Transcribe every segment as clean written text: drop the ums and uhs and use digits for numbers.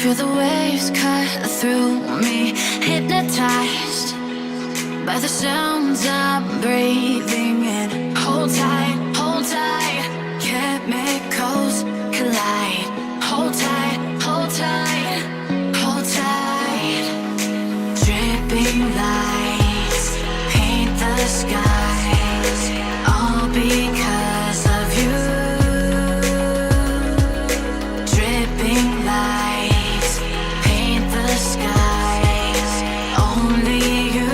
Feel the waves cut through me, hypnotized by the sounds I'm breathing in. Hold tight, chemicals collide. Hold tight, hold tight, hold tight. Dripping lights paint the skies, all because of you. Dripping lights paint the skies, only you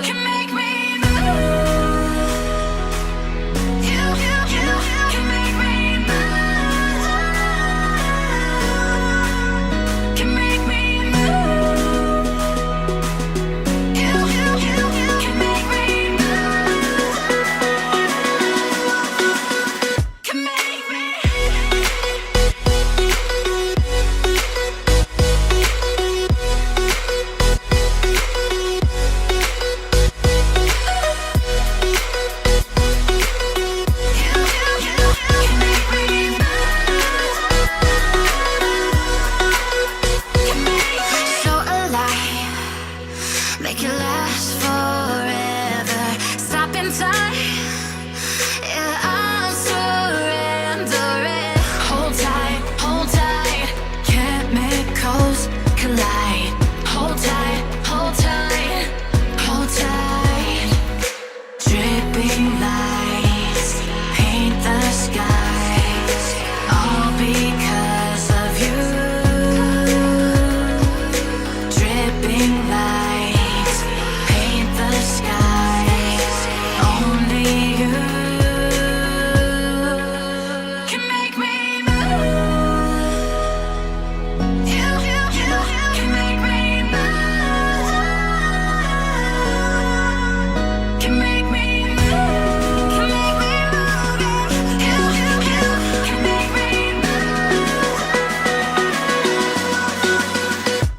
can make me move. You can make me move. Can make me move. You can make me move. Can make me. So alive, make it last forever. Stop in time, yeah, I'm surrendering. Hold tight, chemicals collide. Hold tight, hold tight, hold tight. Dripping lights paint the skies, all because of you. Dripping lights paint the skies, only you can make me move. You can make me move. Can make me move. Can make me move. You can make me move.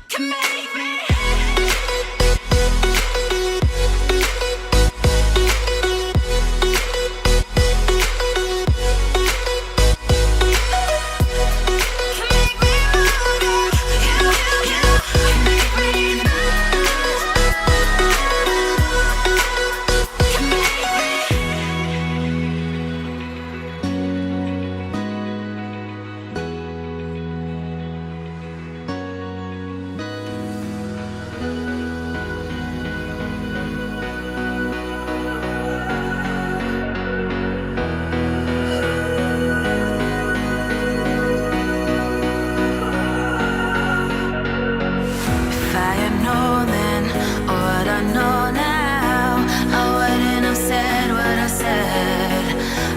Can make me. If I had known then what I know now, I wouldn't have said what I said.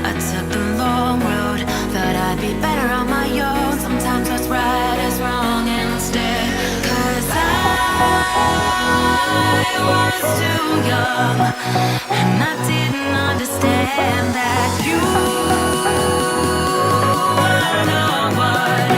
I took the long road, thought I'd be better on my own. Sometimes what's right is wrong instead. 'Cause I was too young, and I didn't understand that you were no one.